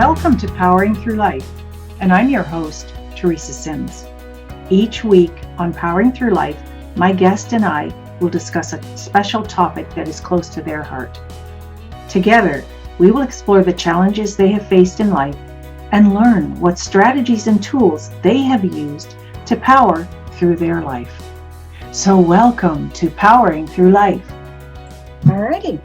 Welcome to Powering Through Life, and I'm your host, Teresa Sims. Each week on Powering Through Life, my guest and I will discuss a special topic that is close to their heart. Together, we will explore the challenges they have faced in life and learn what strategies and tools they have used to power through their life. So welcome to Powering Through Life. Alrighty.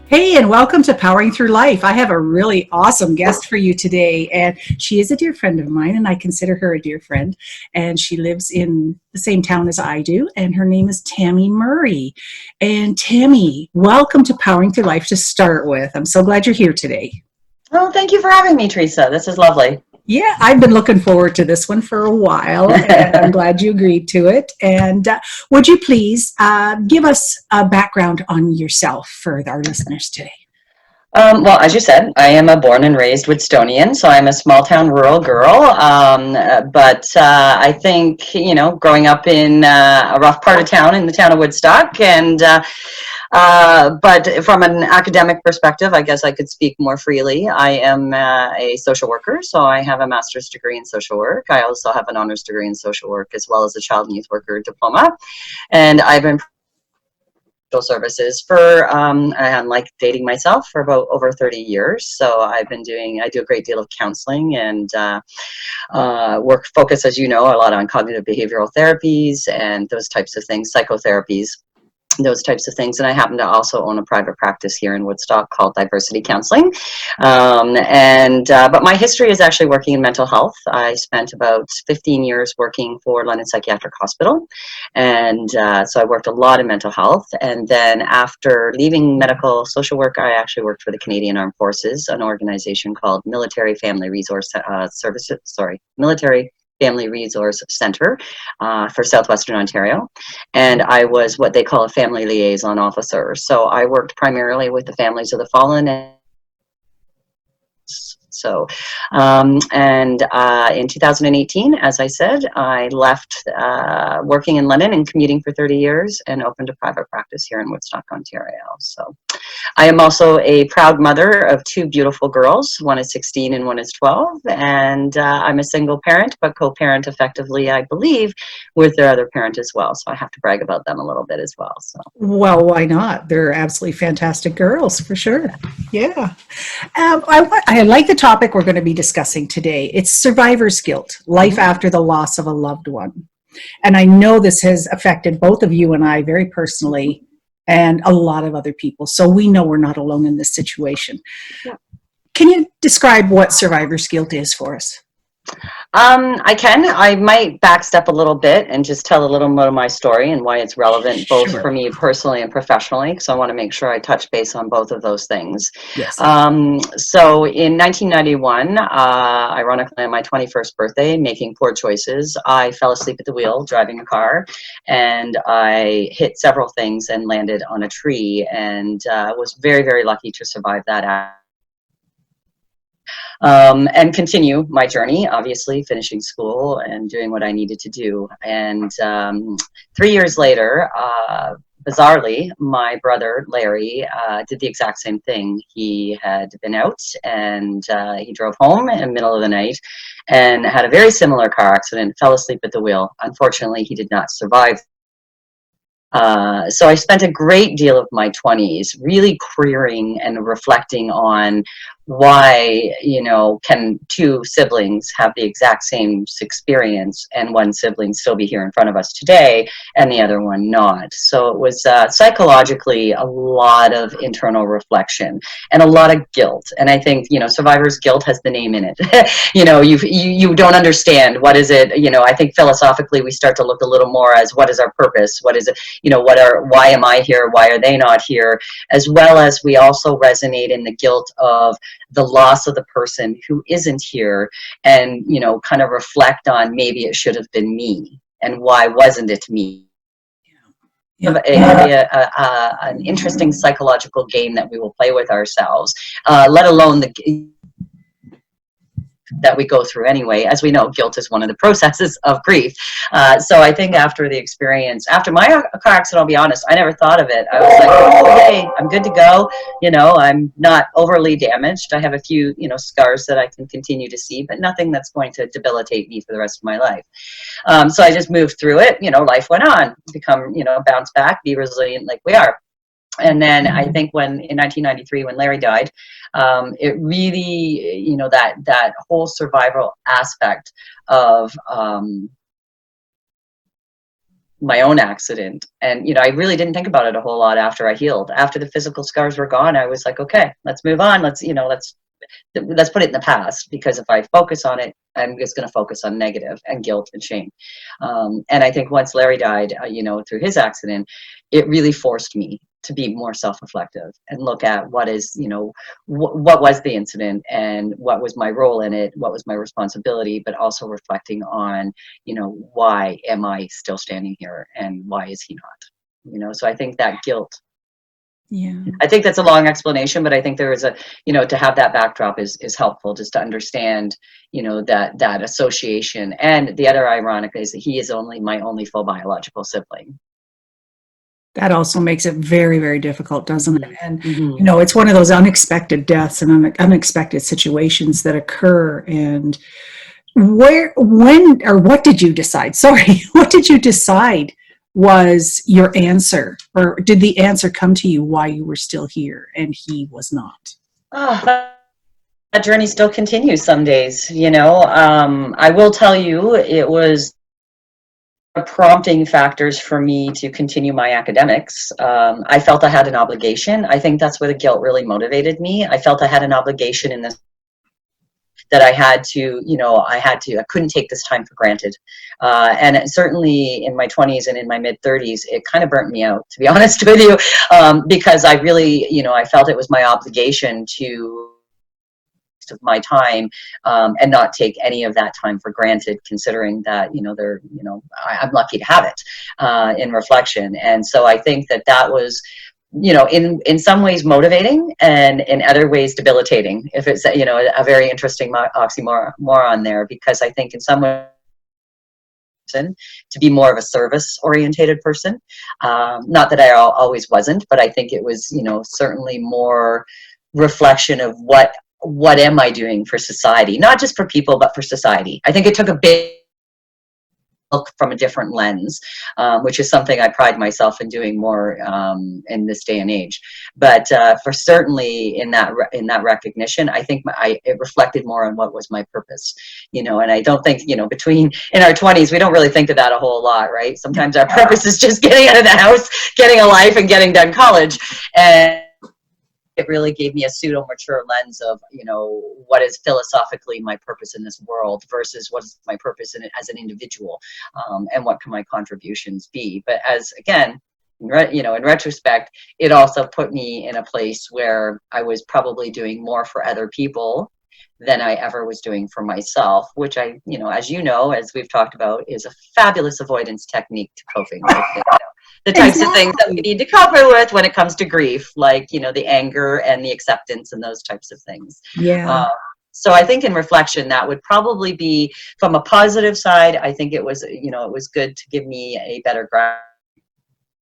Hey, and welcome to Powering Through Life. I have a really awesome guest for you today, and she is a dear friend of mine, and I consider her a dear friend, and she lives in the same town as I do, and her name is Tami Murray. And Tami, welcome to Powering Through Life to start with. I'm so glad you're here today. Well, thank you for having me, Teresa. This is lovely. Yeah, I've been looking forward to this one for a while, and I'm glad you agreed to it. And would you please give us a background on yourself for our listeners today? Well, as you said, I am a born and raised Woodstonian, so I'm a small town rural girl. But I think, growing up in a rough part of town, in the town of Woodstock, and but from an academic perspective, I guess I could speak more freely. I am a social worker, so I have a master's degree in social work. I also have an honors degree in social work, as well as a child and youth worker diploma. And I've been services for I'm like dating myself for about over 30 years. So I do a great deal of counseling and focus, as you know, a lot on cognitive behavioral therapies and those types of things, psychotherapies, those types of things. And I happen to also own a private practice here in Woodstock called Diversity Counseling. But my history is actually working in mental health. I spent about 15 years working for London Psychiatric Hospital. And so I worked a lot in mental health. And then after leaving medical social work, I actually worked for the Canadian Armed Forces, an organization called Military Family Resource Center for Southwestern Ontario, and I was what they call a family liaison officer. So I worked primarily with the families of the fallen. In 2018, as I said, I left working in London and commuting for 30 years and opened a private practice here in Woodstock, Ontario. So I am also a proud mother of two beautiful girls. One is 16 and one is 12. And I'm a single parent, but co-parent effectively, I believe, with their other parent as well. So I have to brag about them a little bit as well. So. Well, why not? They're absolutely fantastic girls, for sure. Yeah. I like the topic we're going to be discussing today. It's survivor's guilt, life after the loss of a loved one. And I know this has affected both of you and I very personally, and a lot of other people. So we know we're not alone in this situation. Yeah. Can you describe what survivor's guilt is for us? I can. I might backstep a little bit and just tell a little more of my story and why it's relevant both for me personally and professionally, because I want to make sure I touch base on both of those things. Yes. So in 1991, ironically on my 21st birthday, making poor choices, I fell asleep at the wheel driving a car, and I hit several things and landed on a tree, and was very, very lucky to survive that and continue my journey, obviously finishing school and doing what I needed to do. And 3 years later, bizarrely, my brother Larry did the exact same thing. He had been out and he drove home in the middle of the night and had a very similar car accident, fell asleep at the wheel. Unfortunately, he did not survive. So I spent a great deal of my 20s really querying and reflecting on why, can two siblings have the exact same experience and one sibling still be here in front of us today and the other one not. So it was psychologically a lot of internal reflection and a lot of guilt. And I think, survivor's guilt has the name in it. You don't understand what is it. I think philosophically we start to look a little more as what is our purpose? What is it? Why am I here? Why are they not here? As well as we also resonate in the guilt of the loss of the person who isn't here, and kind of reflect on maybe it should have been me and why wasn't it me. An interesting psychological game that we will play with ourselves, let alone that we go through anyway. As we know, guilt is one of the processes of grief. So I think after the experience, after my car accident, I'll be honest, I never thought of it. I was like, oh, hey, I'm good to go. I'm not overly damaged. I have a few, scars that I can continue to see, but nothing that's going to debilitate me for the rest of my life. So I just moved through it. Life went on, bounce back, be resilient like we are. And then I think in 1993, when Larry died, it really, that whole survival aspect of my own accident. And, I really didn't think about it a whole lot after I healed. After the physical scars were gone, I was like, okay, let's move on. Let's put it in the past, because if I focus on it, I'm just going to focus on negative and guilt and shame. And I think once Larry died, through his accident, it really forced me to be more self-reflective and look at what is, what was the incident and what was my role in it, what was my responsibility, but also reflecting on, why am I still standing here and why is he not? So I think that guilt. Yeah. I think that's a long explanation, but I think there is to have that backdrop is helpful, just to understand, that association. And the other ironic is that he is my only full biological sibling. That also makes it very, very difficult, doesn't it? And, Mm-hmm. It's one of those unexpected deaths and unexpected situations that occur. And what did you decide? Sorry, what did you decide was your answer? Or did the answer come to you why you were still here and he was not? Oh, that journey still continues some days, I will tell you, it was prompting factors for me to continue my academics. I felt I had an obligation. I think that's where the guilt really motivated me. I felt I had an obligation in this, that I had to, I couldn't take this time for granted. And certainly in my 20s and in my mid 30s, it kind of burnt me out, to be honest with you, because I really, I felt it was my obligation to of my time, and not take any of that time for granted, considering that I'm lucky to have it in reflection. And so I think that was in some ways motivating, and in other ways debilitating, if it's a very interesting oxymoron there, because I think in some ways to be more of a service orientated person, not that I always wasn't, but I think it was certainly more reflection of what am I doing for society? Not just for people, but for society. I think it took a big look from a different lens, which is something I pride myself in doing more in this day and age. But for certainly in that recognition, I think it reflected more on what was my purpose, and I don't think, in our 20s, we don't really think of that a whole lot, right? Sometimes our purpose is just getting out of the house, getting a life, and getting done college. And it really gave me a pseudo-mature lens of, what is philosophically my purpose in this world versus what is my purpose in it as an individual, and what can my contributions be. But again, in retrospect, it also put me in a place where I was probably doing more for other people than I ever was doing for myself, which as as we've talked about, is a fabulous avoidance technique to coping with the types of things that we need to cope with when it comes to grief, like, the anger and the acceptance and those types of things. Yeah. So I think in reflection, that would probably be, from a positive side, I think it was, it was good to give me a better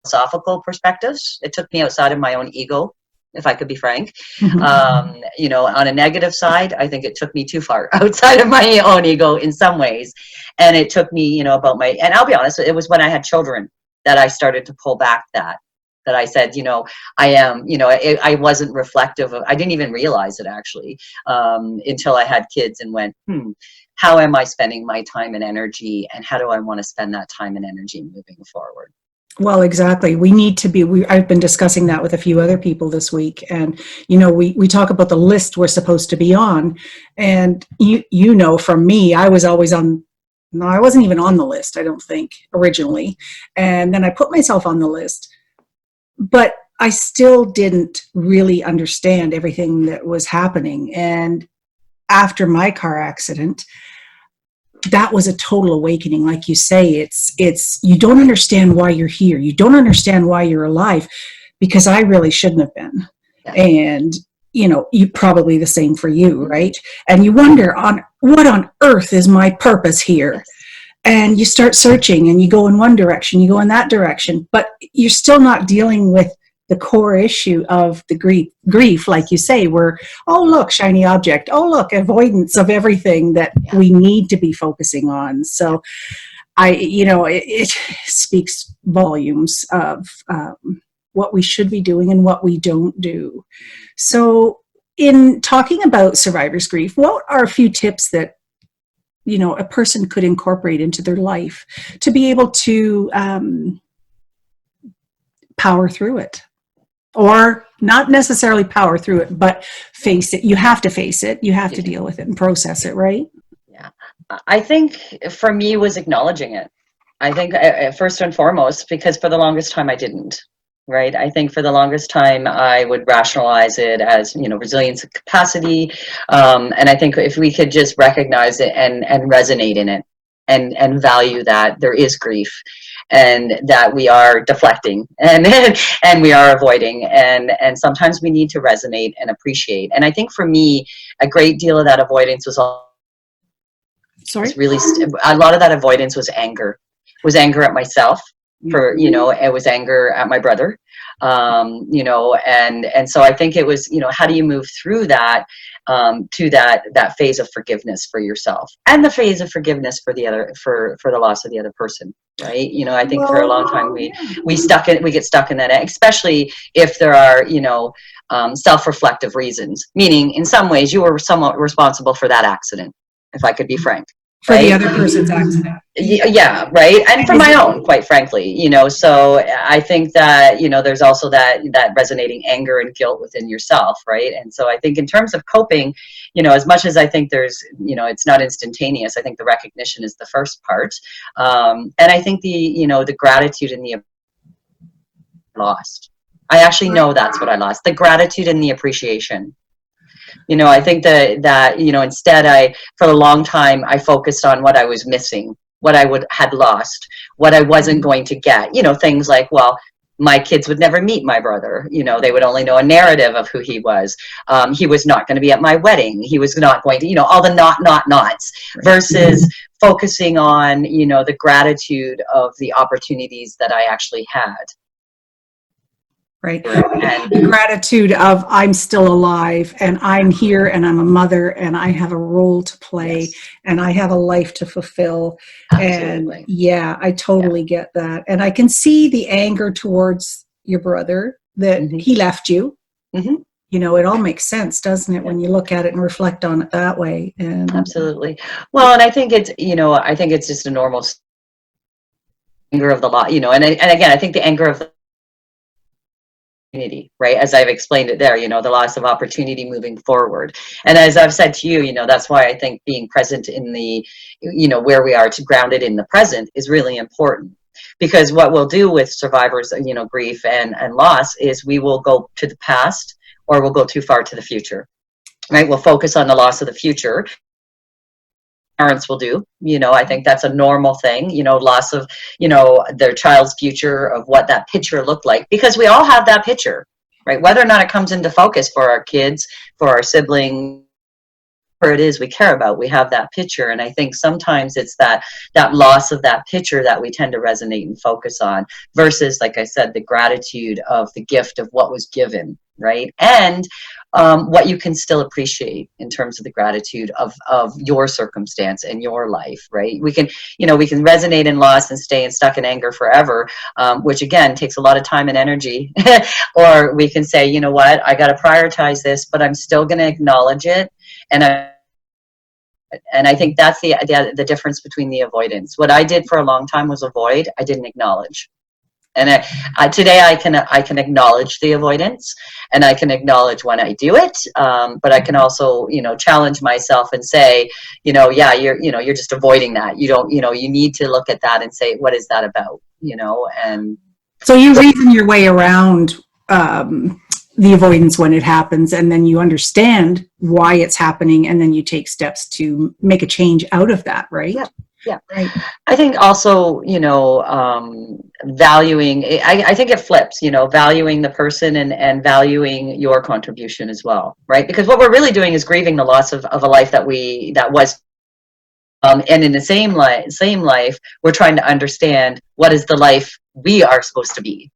philosophical perspectives. It took me outside of my own ego, if I could be frank. Mm-hmm. On a negative side, I think it took me too far outside of my own ego in some ways. And it took me, and I'll be honest, it was when I had children that I started to pull back that I said, I am, I wasn't reflective of, I didn't even realize it actually, until I had kids and went, how am I spending my time and energy, and how do I want to spend that time and energy moving forward? Well, exactly. We need to be, I've been discussing that with a few other people this week. And, we talk about the list we're supposed to be on. And, from me, I was always no, I wasn't even on the list, I don't think, originally. And then I put myself on the list. But I still didn't really understand everything that was happening. And after my car accident, that was a total awakening. Like you say, it's you don't understand why you're here. You don't understand why you're alive, because I really shouldn't have been. Yeah. And you probably the same for you, right? And you wonder what on earth is my purpose here? Yes. And you start searching and you go in one direction, you go in that direction, but you're still not dealing with the core issue of the grief, like you say, where, oh, look, shiny object. Oh, look, avoidance of everything that we need to be focusing on. So it speaks volumes of what we should be doing and what we don't do. So in talking about survivor's grief, what are a few tips that a person could incorporate into their life to be able to power through it? Or not necessarily power through it, but face it. You have to face it. You have to deal with it and process it, right? Yeah. I think for me was acknowledging it. I think first and foremost, because for the longest time I didn't. Right. I think for the longest time I would rationalize it as, resilience and capacity. And I think if we could just recognize it and resonate in it and value that there is grief and that we are deflecting and and we are avoiding and sometimes we need to resonate and appreciate. And I think for me, a great deal of that avoidance was really a lot of that avoidance was anger at myself. For it was anger at my brother, and so I think it was, how do you move through that to that phase of forgiveness for yourself and the phase of forgiveness for the other, for the loss of the other person, right? I think for a long time we get stuck in that, especially if there are self-reflective reasons, meaning in some ways you were somewhat responsible for that accident, if I could be frank. For the other person's accident. Yeah, right. And for my own, quite frankly, so I think that, there's also that resonating anger and guilt within yourself, right? And so I think in terms of coping, as much as I think there's, it's not instantaneous, I think the recognition is the first part. And I think the gratitude and the lost. I actually know that's what I lost. The gratitude and the appreciation. I think that instead for a long time, I focused on what I was missing, what I had lost, what I wasn't going to get, things like, well, my kids would never meet my brother. They would only know a narrative of who he was. He was not going to be at my wedding. He was not going to, all the nots, versus focusing on, the gratitude of the opportunities that I actually had. Right. And the gratitude of I'm still alive and I'm here and I'm a mother and I have a role to play and I have a life to fulfill. Absolutely. And yeah, I totally get that. And I can see the anger towards your brother that he left you. Mm-hmm. It all makes sense, doesn't it, when you look at it and reflect on it that way? And absolutely. Well, and I think it's, I think it's just a normal anger of the law, and again, I think the anger of the community, right? As I've explained it there, the loss of opportunity moving forward. And as I've said to you, that's why I think being present in the, where we are, to grounded in the present is really important. Because what we'll do with survivors, grief and loss is we will go to the past or we'll go too far to the future, right? We'll focus on the loss of the future. Parents will do, I think that's a normal thing, loss of, their child's future, of what that picture looked like, because we all have that picture, right? Whether or not it comes into focus for our kids, for our siblings, whatever it is we care about, we have that picture. And I think sometimes it's that loss of that picture that we tend to resonate and focus on, versus, like I said, the gratitude of the gift of what was given, right? And what you can still appreciate in terms of the gratitude of your circumstance and your life, right? We can resonate in loss and stay stuck in anger forever, which again takes a lot of time and energy. Or we can say, you know what, I got to prioritize this, but I'm still going to acknowledge it. And I think that's the difference between the avoidance. What I did for a long time was avoid. I didn't acknowledge. And today I can acknowledge the avoidance, and I can acknowledge when I do it. But I can also, challenge myself and say, yeah, you're just avoiding that. You don't, you need to look at that and say, what is that about? And so you reason your way around the avoidance when it happens, and then you understand why it's happening, and then you take steps to make a change out of that, right? Yeah. Right. I think also, valuing, I think it flips, valuing the person and valuing your contribution as well, right? Because what we're really doing is grieving the loss of a life that was And in the same life, we're trying to understand what is the life we are supposed to be.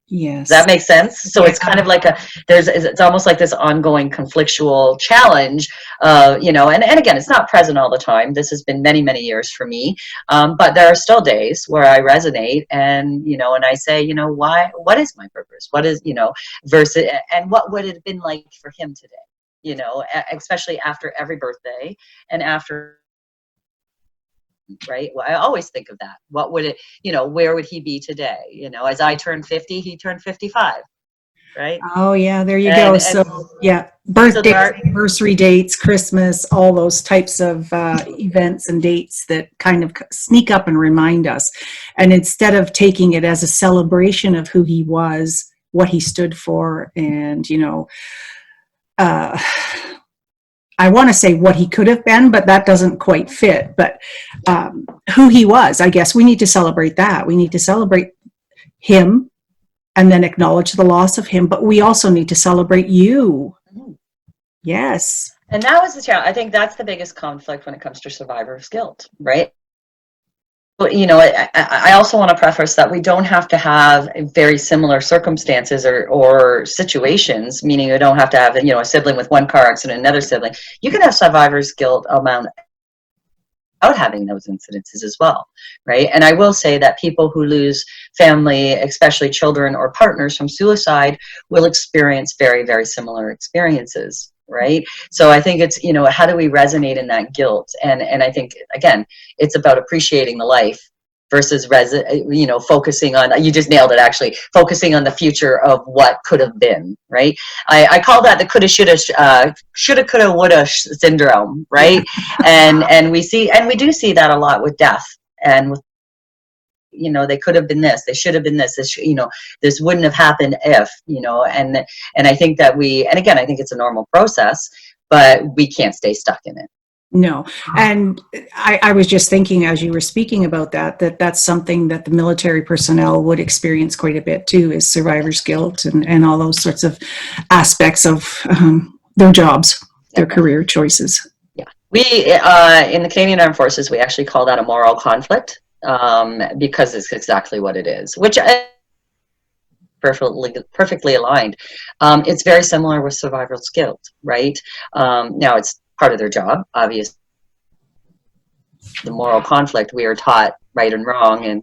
Yes. Does that make sense? So it's kind of like it's almost like this ongoing conflictual challenge, and again, it's not present all the time. This has been many, many years for me. But there are still days where I resonate and I say, what is my purpose? What is, versus, and what would it have been like for him today? Especially after every birthday and after, right? Well, I always think of that. What would it, where would he be today? As I turned 50, he turned 55, right? Oh, yeah, there you go. So, yeah, birthdays, anniversary dates, Christmas, all those types of events and dates that kind of sneak up and remind us. And instead of taking it as a celebration of who he was, what he stood for, and, I want to say what he could have been, but that doesn't quite fit. But who he was, I guess we need to celebrate that. We need to celebrate him and then acknowledge the loss of him. But we also need to celebrate you. Mm-hmm. Yes. And that was the challenge. I think that's the biggest conflict when it comes to survivor's guilt, right? But, I also want to preface that we don't have to have very similar circumstances or situations, meaning you don't have to have, a sibling with one car accident, another sibling. You can have survivor's guilt amount without having those incidences as well, right? And I will say that people who lose family, especially children or partners from suicide, will experience very, very similar experiences. Right. So I think it's, how do we resonate in that guilt? And I think, again, it's about appreciating the life versus, focusing on, you just nailed it, actually, focusing on the future of what could have been. Right. I call that the coulda, coulda, woulda syndrome. Right. and we do see that a lot with death and with, they could have been this, they should have been this, this wouldn't have happened if, and I think that and again, I think it's a normal process, but we can't stay stuck in it. No. And I was just thinking as you were speaking about that's something that the military personnel would experience quite a bit too, is survivor's guilt and all those sorts of aspects of their jobs, their career choices. Yeah. We, in the Canadian Armed Forces, we actually call that a moral conflict. Because it's exactly what it is, which perfectly aligned. It's very similar with survivor's guilt, right? Now it's part of their job, obviously. The moral conflict, we are taught right and wrong, and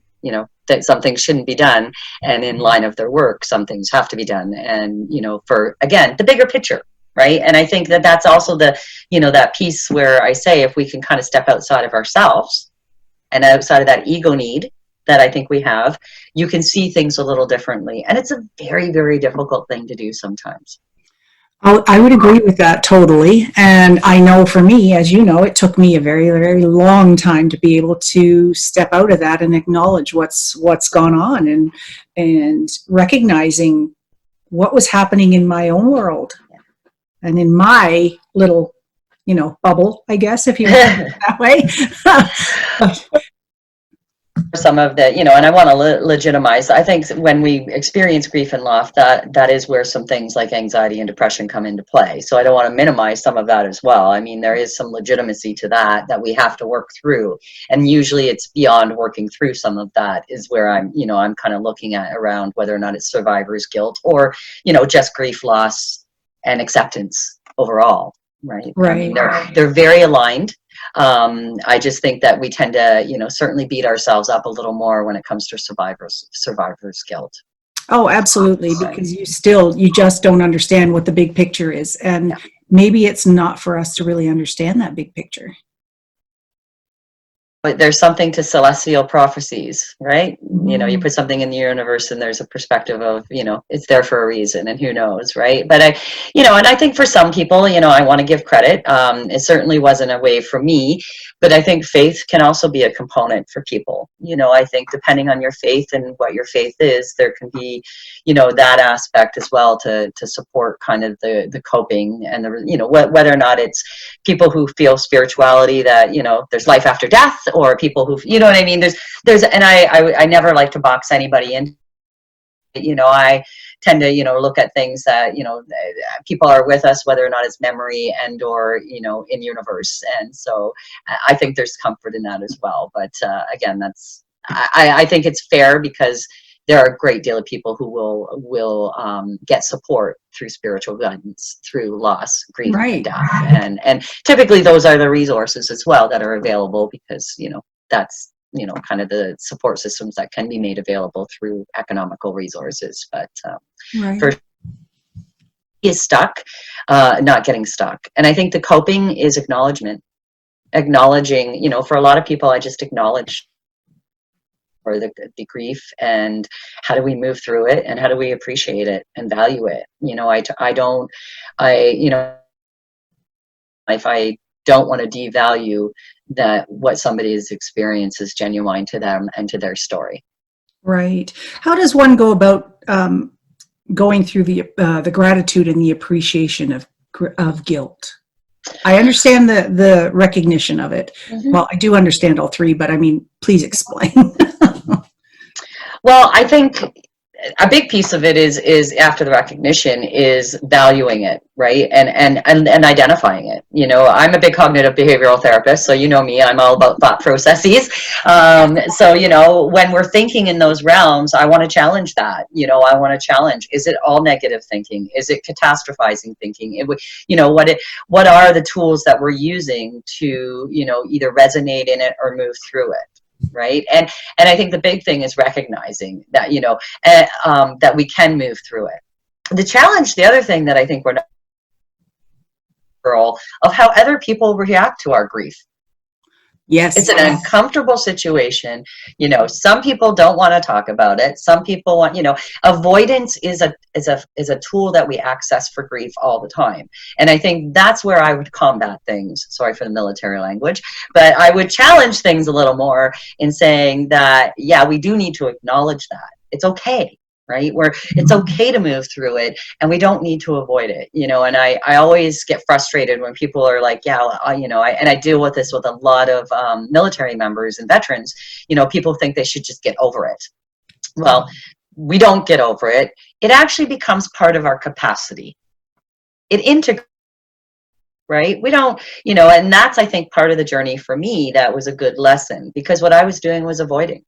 that some things shouldn't be done, and in line of their work, some things have to be done, and for, again, the bigger picture. Right. And I think that that's also the, that piece where I say, if we can kind of step outside of ourselves and outside of that ego need that I think we have, you can see things a little differently. And it's a very, very difficult thing to do sometimes. I would agree with that totally. And I know for me, as you know, it took me a very, very long time to be able to step out of that and acknowledge what's gone on and recognizing what was happening in my own world and in my little bubble, I guess, if you want it that way. Some of the, and I want to legitimize, I think when we experience grief and loss, that is where some things like anxiety and depression come into play. So I don't want to minimize some of that as well. I mean, there is some legitimacy to that we have to work through. And usually it's beyond working through some of that is where I'm kind of looking at around whether or not it's survivor's guilt or, just grief, loss, and acceptance overall. Right. I mean, they're very aligned. I just think that we tend to, certainly beat ourselves up a little more when it comes to survivor's guilt. Oh, absolutely. Because you just don't understand what the big picture is. And maybe it's not for us to really understand that big picture. But there's something to celestial prophecies, right? Mm-hmm. You put something in the universe and there's a perspective of, it's there for a reason and who knows, right? But and I think for some people, I want to give credit. It certainly wasn't a way for me, but I think faith can also be a component for people. I think depending on your faith and what your faith is, there can be, that aspect as well to support kind of the coping and the, whether or not it's people who feel spirituality that, there's life after death, or people who, what I mean? There's, and I never like to box anybody in. I tend to, look at things that, people are with us, whether or not it's memory and or, in universe. And so I think there's comfort in that as well. But again, I think it's fair because there are a great deal of people who will get support through spiritual guidance, through loss, grief, and death. And typically those are the resources as well that are available because, that's, kind of the support systems that can be made available through economical resources. But for is stuck, not getting stuck. And I think the coping is acknowledging, for a lot of people, I just acknowledge or the grief, and how do we move through it, and how do we appreciate it and value it. If I don't want to devalue that what somebody's experience is genuine to them and to their story. Right. How does one go about going through the gratitude and the appreciation of guilt? I understand the recognition of it. Mm-hmm. Well, I do understand all three, but I mean, please explain. Well, I think a big piece of it is after the recognition is valuing it, right? And identifying it. I'm a big cognitive behavioral therapist, so me, I'm all about thought processes. So, when we're thinking in those realms, I want to challenge that. I want to challenge, is it all negative thinking? Is it catastrophizing thinking? What are the tools that we're using to, either resonate in it or move through it? Right. And I think the big thing is recognizing that, that we can move through it. The challenge, the other thing that I think we're not of how other people react to our grief. Yes. It's an uncomfortable situation. Some people don't want to talk about it. Some people want, avoidance is a tool that we access for grief all the time. And I think that's where I would combat things. Sorry for the military language, but I would challenge things a little more in saying that, yeah, we do need to acknowledge that. It's okay. Right? It's okay to move through it, and we don't need to avoid it, and I always get frustrated when people are like, yeah, and I deal with this with a lot of military members and veterans, people think they should just get over it. Well, we don't get over it. It actually becomes part of our capacity. It integrates, right? We don't, and that's, I think, part of the journey for me that was a good lesson, because what I was doing was avoiding.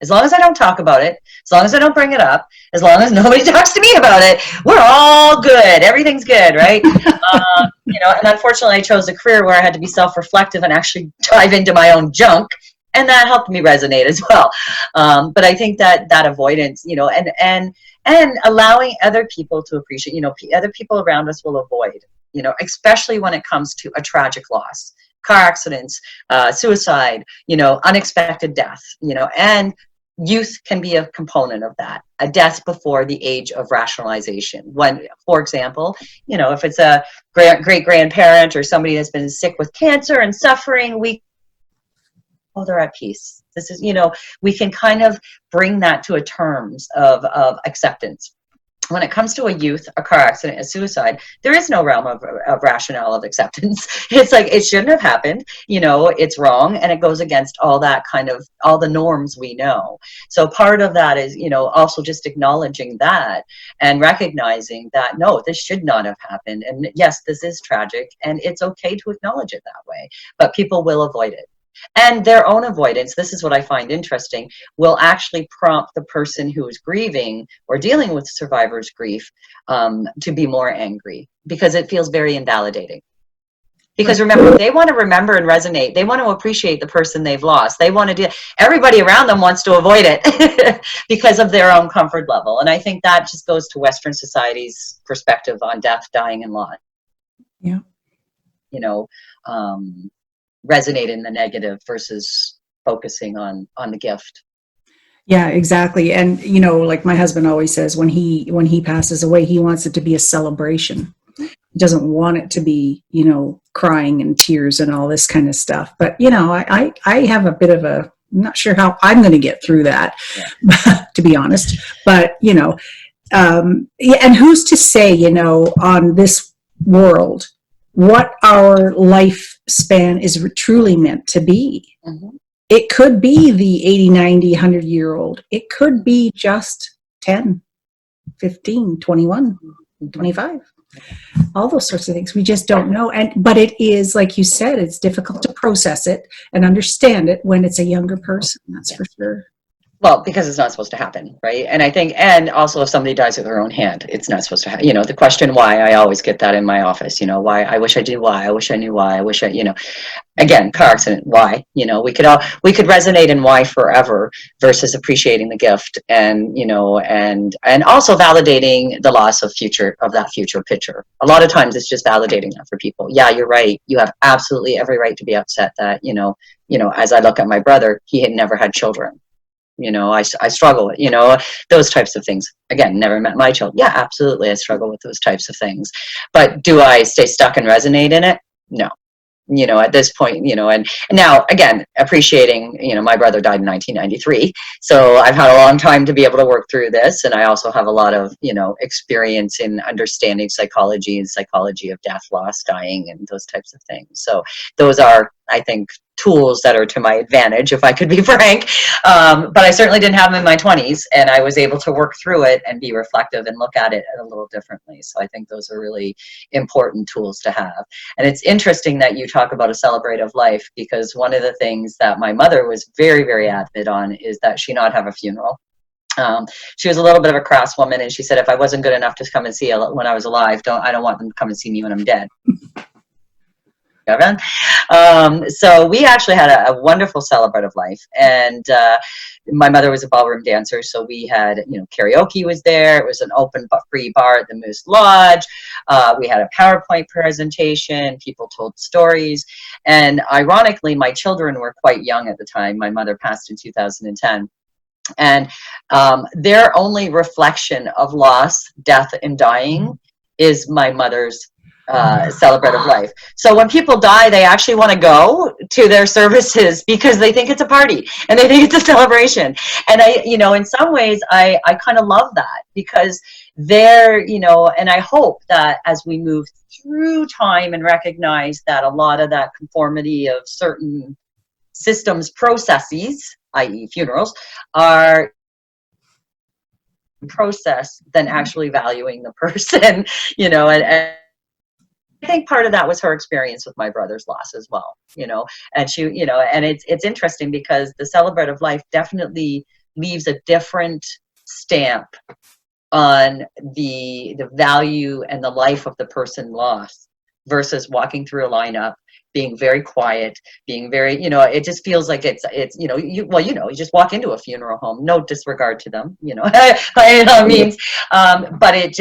As long as I don't talk about it, as long as I don't bring it up, as long as nobody talks to me about it, we're all good. Everything's good, right? And unfortunately, I chose a career where I had to be self-reflective and actually dive into my own junk, and that helped me resonate as well. But I think that avoidance, and allowing other people to appreciate, other people around us will avoid, especially when it comes to a tragic loss. Car accidents, suicide, unexpected death, and youth can be a component of that. A death before the age of rationalization. When, for example, if it's a great grandparent or somebody that's been sick with cancer and suffering, they're at peace. This is, we can kind of bring that to a terms of acceptance. When it comes to a youth, a car accident, a suicide, there is no realm of rationale of acceptance. It's like, it shouldn't have happened, it's wrong, and it goes against all the norms we know. So part of that is, also just acknowledging that and recognizing that, no, this should not have happened. And yes, this is tragic, and it's okay to acknowledge it that way, but people will avoid it. And their own avoidance, this is what I find interesting, will actually prompt the person who is grieving or dealing with survivor's grief to be more angry, because it feels very invalidating. Because remember, they want to remember and resonate. They want to appreciate the person they've lost. They want to everybody around them wants to avoid it because of their own comfort level. And I think that just goes to Western society's perspective on death, dying, and loss. Yeah. Resonate in the negative versus focusing on the gift. Yeah, exactly. And like my husband always says, when he passes away, he wants it to be a celebration. He doesn't want it to be crying and tears and all this kind of stuff. But I have a bit of I'm not sure how I'm going to get through that, to be honest. But and who's to say on this world what our lifespan is truly meant to be. Mm-hmm. It could be the 80, 90, 100-year-old. It could be just 10, 15, 21, 25. All those sorts of things. We just don't know. But it is, like you said, it's difficult to process it and understand it when it's a younger person. That's for sure. Well, because it's not supposed to happen, right? And I think, and also if somebody dies with their own hand, it's not supposed to happen. You know, the question why, I always get that in my office, you know, why, I wish I did why, I wish I knew why, I wish I, you know, again, car accident, why, you know, we could resonate in why forever versus appreciating the gift and, you know, and also validating the loss of that future picture. A lot of times it's just validating that for people. Yeah, you're right. You have absolutely every right to be upset that, you know, as I look at my brother, he had never had children. You know, I struggle with, you know, those types of things. Again, never met my children. Yeah, absolutely. I struggle with those types of things. But do I stay stuck and resonate in it? No. You know, at this point, you know, and now again, appreciating, you know, my brother died in 1993. So I've had a long time to be able to work through this. And I also have a lot of, you know, experience in understanding psychology and psychology of death, loss, dying, and those types of things. So those are, I think, tools that are to my advantage, if I could be frank. But I certainly didn't have them in my 20s, and I was able to work through it and be reflective and look at it a little differently. So I think those are really important tools to have. And it's interesting that you talk about a celebrative life, because one of the things that my mother was very, very adamant on is that she not have a funeral. She was a little bit of a crass woman, and she said, if I wasn't good enough to come and see when I was alive, I don't want them to come and see me when I'm dead. So we actually had a wonderful celebrative life, and my mother was a ballroom dancer, so we had, you know, karaoke was there. It was an open but free bar at the Moose Lodge. We had a PowerPoint presentation. People told stories, and ironically, my children were quite young at the time. My mother passed in 2010. And their only reflection of loss, death, and dying is my mother's celebrative life. So when people die, they actually want to go to their services because they think it's a party and they think it's a celebration. And I, you know, in some ways, I kind of love that, because they're, you know, and I hope that as we move through time and recognize that a lot of that conformity of certain systems, processes, i.e. funerals, are process than actually valuing the person, you know, and I think part of that was her experience with my brother's loss as well, you know, and she, you know, and it's interesting because the celebrative life definitely leaves a different stamp on the value and the life of the person lost versus walking through a lineup, being very quiet, being very, you know, it just feels like it's, you know, you just walk into a funeral home, no disregard to them, you know, by all means. But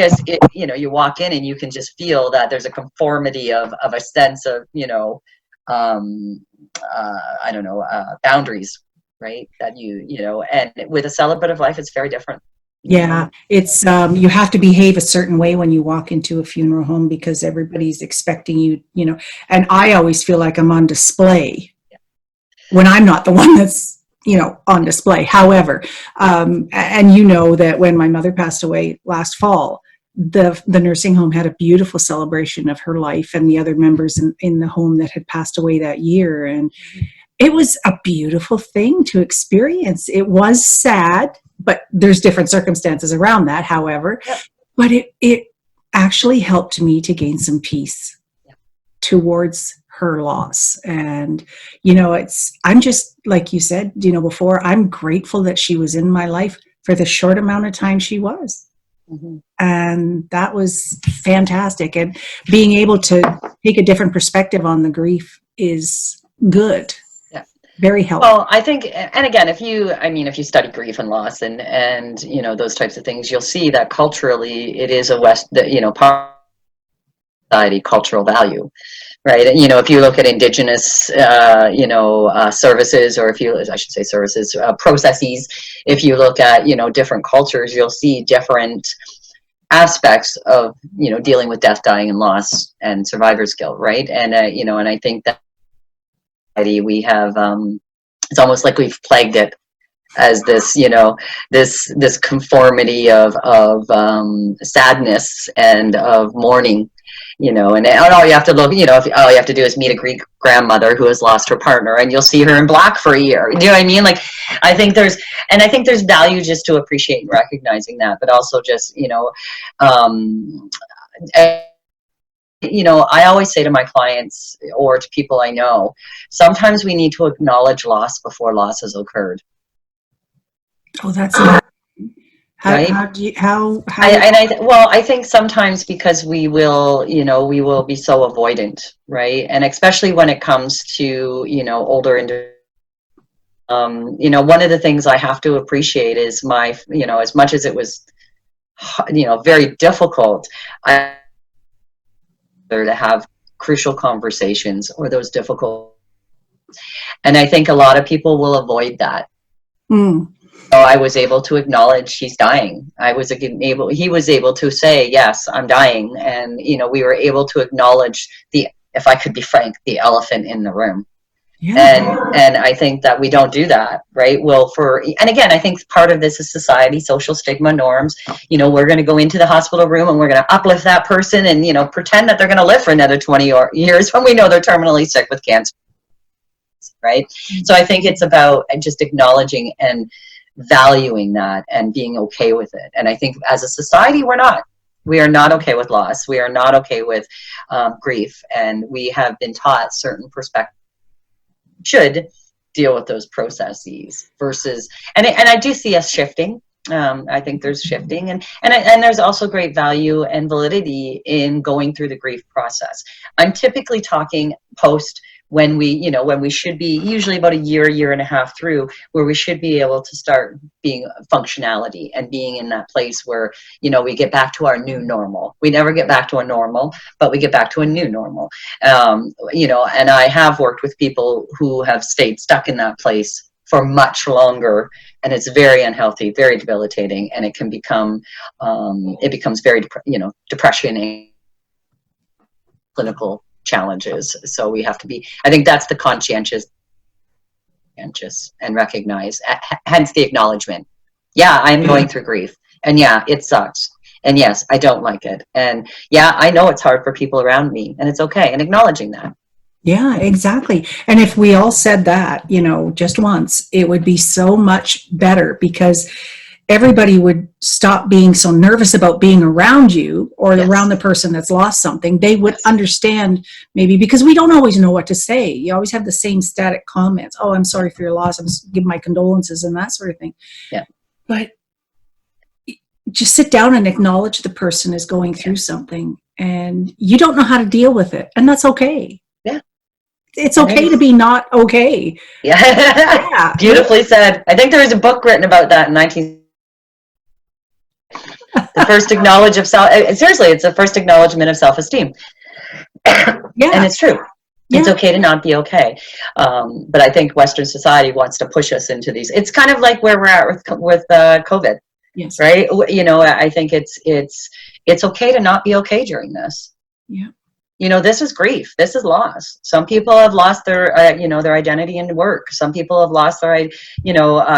you know, you walk in and you can just feel that there's a conformity of a sense of, you know, I don't know, boundaries, right? That you know, and with a celebrative life, it's very different. Yeah, it's you have to behave a certain way when you walk into a funeral home because everybody's expecting you, you know, and I always feel like I'm on display when I'm not the one that's, you know, on display. However, and you know that when my mother passed away last fall, the nursing home had a beautiful celebration of her life and the other members in the home that had passed away that year. And it was a beautiful thing to experience. It was sad, but there's different circumstances around that, however. Yep. But it actually helped me to gain some peace towards her loss. And, you know, I'm just, like you said, you know, before, I'm grateful that she was in my life for the short amount of time she was. Mm-hmm. And that was fantastic. And being able to take a different perspective on the grief is good. Very helpful. Well, I think, and again, if you study grief and loss and you know, those types of things, you'll see that culturally it is part of society cultural value, right? You know, if you look at indigenous, services, or processes, if you look at, you know, different cultures, you'll see different aspects of, you know, dealing with death, dying, and loss and survivor's guilt, right? And, you know, and I think that we have it's almost like we've plagued it as this, you know, this conformity of sadness and of mourning, and all you have to look, if all you have to do is meet a Greek grandmother who has lost her partner, and you'll see her in black for a year. Do you know what I mean? Like, I think there's value just to appreciate and recognizing that, but also just, um, I always say to my clients or to people I know, sometimes we need to acknowledge loss before loss has occurred. Oh, that's nice. Right? I think sometimes because we will be so avoidant, right? And especially when it comes to, older individuals. One of the things I have to appreciate is as much as it was, very difficult, to have crucial conversations or those difficult, and I think a lot of people will avoid that. So I was able to acknowledge he's dying. He was able to say, yes, I'm dying. And, we were able to acknowledge if I could be frank, the elephant in the room. Yeah. And I think that we don't do that, right? And again, I think part of this is society, social stigma, norms. We're going to go into the hospital room and we're going to uplift that person and, pretend that they're going to live for another 20 years when we know they're terminally sick with cancer, right? So I think it's about just acknowledging and valuing that and being okay with it. And I think as a society, we are not okay with loss. We are not okay with grief. And we have been taught certain perspectives should deal with those processes versus, and I do see us shifting. I think there's shifting and there's also great value and validity in going through the grief process. I'm typically talking post when we should be usually about a year and a half through, where we should be able to start being functionality and being in that place where, we get back to our new normal. We never get back to a normal, but we get back to a new normal. And I have worked with people who have stayed stuck in that place for much longer, and it's very unhealthy, very debilitating, and it can become, it becomes very, depression and clinical challenges. So we have to be, I think that's the conscientious and recognize, hence the acknowledgement. Yeah, I'm going through grief, and yeah, it sucks. And yes, I don't like it. And yeah, I know it's hard for people around me, and it's okay. And acknowledging that. Yeah, exactly. And if we all said that, just once, it would be so much better, because everybody would stop being so nervous about being around you or yes. around the person that's lost something. They would yes. understand, maybe, because we don't always know what to say. You always have the same static comments. Oh, I'm sorry for your loss. I'm giving my condolences and that sort of thing. Yeah. But just sit down and acknowledge the person is going through something and you don't know how to deal with it. And that's okay. Yeah. It's okay to be not okay. Yeah. Yeah. Beautifully said. I think there was a book written about that in the first acknowledge of self. Seriously, it's the first acknowledgement of self-esteem. Yeah. And it's true. Yeah. It's okay to not be okay. But I think Western society wants to push us into these. It's kind of like where we're at with COVID. Yes. Right. I think it's okay to not be okay during this. Yeah. This is grief. This is loss. Some people have lost their, their identity in work. Some people have lost their,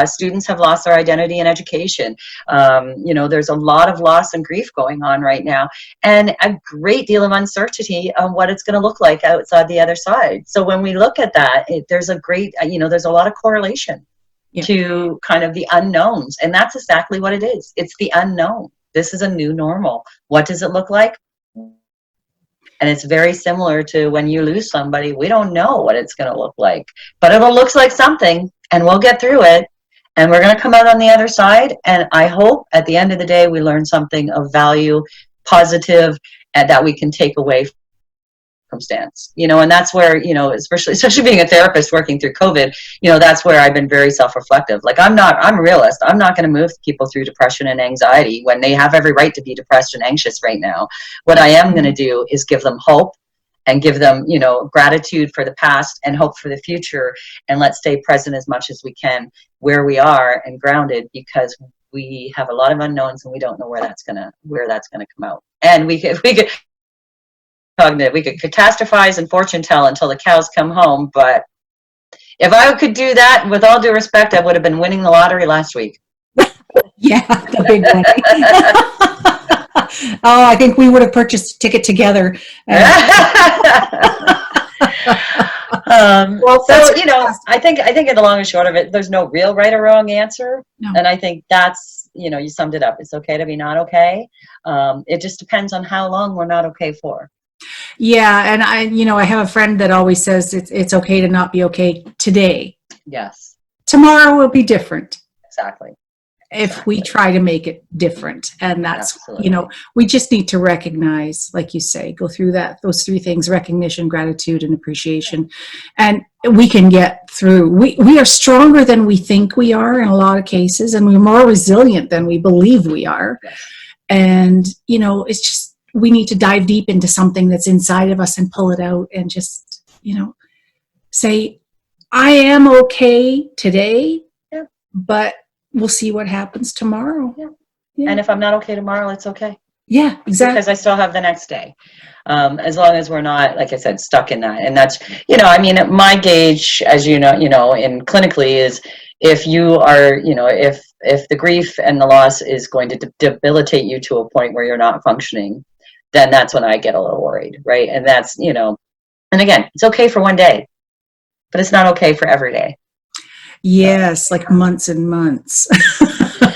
students have lost their identity in education. There's a lot of loss and grief going on right now, and a great deal of uncertainty on what it's going to look like outside the other side. So when we look at that, there's a great, there's a lot of correlation to kind of the unknowns. And that's exactly what it is. It's the unknown. This is a new normal. What does it look like? And it's very similar to when you lose somebody. We don't know what it's going to look like, but it'll look like something, and we'll get through it, and we're going to come out on the other side. And I hope at the end of the day, we learn something of value, positive, and that we can take away from circumstance, and that's where, especially being a therapist working through COVID, that's where I've been very self-reflective. Like, I'm a realist. I'm not going to move people through depression and anxiety when they have every right to be depressed and anxious right now. What I am going to do is give them hope and give them, gratitude for the past and hope for the future. And let's stay present as much as we can where we are and grounded, because we have a lot of unknowns and we don't know where that's going to come out. And we could catastrophize and fortune tell until the cows come home, but if I could do that, with all due respect, I would have been winning the lottery last week. Yeah, the big one. Oh, I think we would have purchased a ticket together. Well, So, I think in the long and short of it, there's no real right or wrong answer. No. And I think that's, you summed it up. It's okay to be not okay. It just depends on how long we're not okay for. Yeah, and I have a friend that always says it's okay to not be okay today. Yes. Tomorrow will be different. Exactly. If we try to make it different. And that's, Absolutely. we just need to recognize, like you say, go through those three things: recognition, gratitude, and appreciation. And we can get through. We are stronger than we think we are in a lot of cases, and we're more resilient than we believe we are. Yes. And, it's just, we need to dive deep into something that's inside of us and pull it out and just, say, I am okay today, but we'll see what happens tomorrow. Yeah. And if I'm not okay tomorrow, it's okay. Yeah, exactly. Because I still have the next day. As long as we're not, like I said, stuck in that. And that's, my gauge, as in clinically, is if you are, if the grief and the loss is going to debilitate you to a point where you're not functioning, then that's when I get a little worried, right? And that's, and again, it's okay for one day, but it's not okay for every day. Yes, like months and months.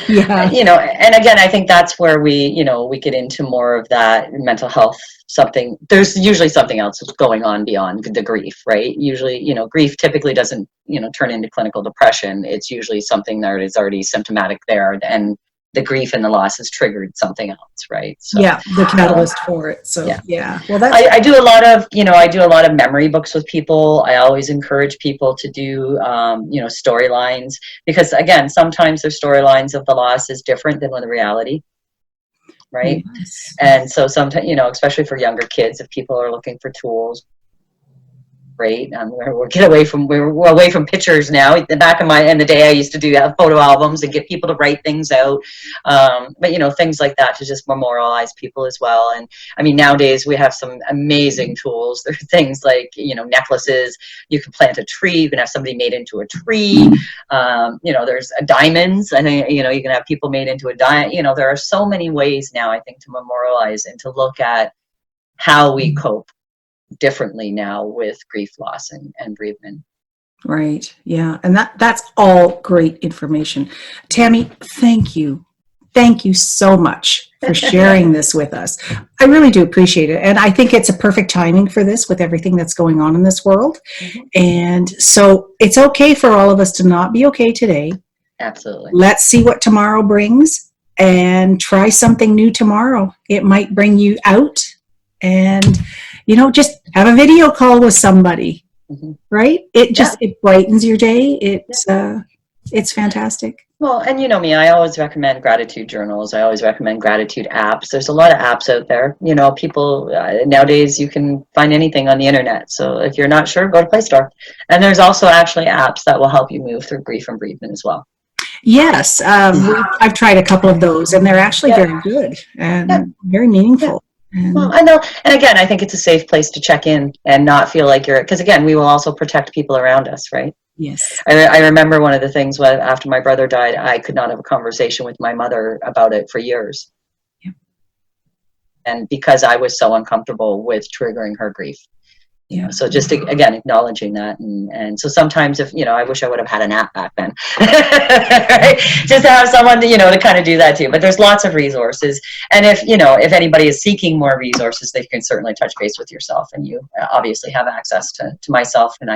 Yeah. And again, I think that's where we get into more of that mental health something. There's usually something else going on beyond the grief, right? Usually, grief typically doesn't, turn into clinical depression. It's usually something that is already symptomatic there, and the grief and the loss has triggered something else, right? So, yeah, the catalyst for it. So yeah. Well, that's I do a lot of memory books with people. I always encourage people to do storylines, because again, sometimes their storylines of the loss is different than the reality, right? Yes. And so sometimes, especially for younger kids, if people are looking for tools, great. We're away from pictures now. Back in the day, I used to do photo albums and get people to write things out. But things like that to just memorialize people as well. And I mean, nowadays we have some amazing tools. There are things like, necklaces. You can plant a tree. You can have somebody made into a tree. There's diamonds. I think, you can have people made into a diamond. There are so many ways now, I think, to memorialize and to look at how we cope differently now with grief, loss, and bereavement. Right. Yeah. And that's all great information. Tami, thank you. Thank you so much for sharing this with us. I really do appreciate it. And I think it's a perfect timing for this with everything that's going on in this world. Mm-hmm. And so it's okay for all of us to not be okay today. Absolutely. Let's see what tomorrow brings and try something new tomorrow. It might bring you out, and just have a video call with somebody, right? It brightens your day. It's fantastic. Well, and me, I always recommend gratitude journals. I always recommend gratitude apps. There's a lot of apps out there. People, nowadays you can find anything on the internet. So if you're not sure, go to Play Store. And there's also actually apps that will help you move through grief and bereavement as well. Yes. I've tried a couple of those, and they're actually very good and very meaningful. Well, I know. And again, I think it's a safe place to check in and not feel like because again, we will also protect people around us, right? Yes. I remember one of the things after my brother died, I could not have a conversation with my mother about it for years. Yeah. And because I was so uncomfortable with triggering her grief. Yeah. So just again, acknowledging that. And so sometimes if, I wish I would have had an app back then, right? Just to have someone to kind of do that too. But there's lots of resources. And if anybody is seeking more resources, they can certainly touch base with yourself, and you obviously have access to myself, and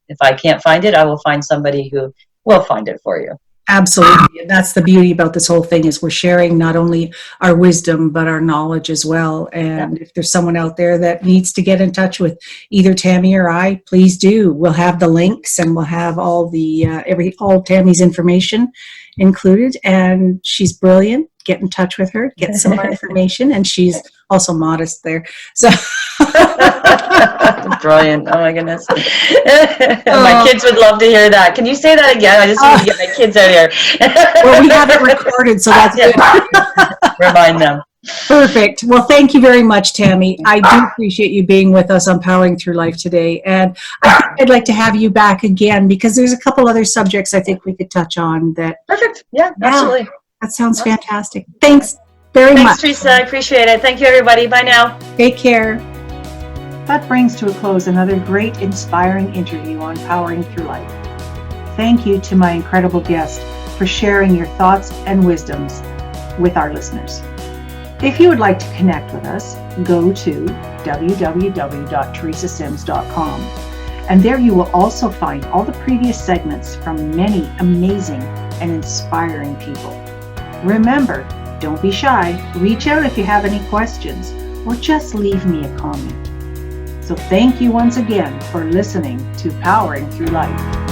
if I can't find it, I will find somebody who will find it for you. Absolutely. And that's the beauty about this whole thing, is we're sharing not only our wisdom, but our knowledge as well. And if there's someone out there that needs to get in touch with either Tami or I, please do. We'll have the links, and we'll have all the, all Tami's information included. And she's brilliant. Get in touch with her, get some more information. And she's also modest there. So brilliant. Oh my goodness. My kids would love to hear that. Can you say that again? I just want to get my kids out here. Well, we have it recorded, so that's good. Remind them. Perfect. Well, thank you very much, Tami. I do appreciate you being with us on Powering Through Life today. And I think I'd like to have you back again, because there's a couple other subjects I think we could touch on that. Perfect. Yeah, absolutely. That sounds fantastic. Thanks very Thanks, much. Teresa. I appreciate it. Thank you, everybody. Bye now. Take care. That brings to a close another great, inspiring interview on Powering Through Life. Thank you to my incredible guest for sharing your thoughts and wisdoms with our listeners. If you would like to connect with us, go to www.teresasims.com. And there you will also find all the previous segments from many amazing and inspiring people. Remember, don't be shy. Reach out if you have any questions or just leave me a comment. So thank you once again for listening to Powering Through Life.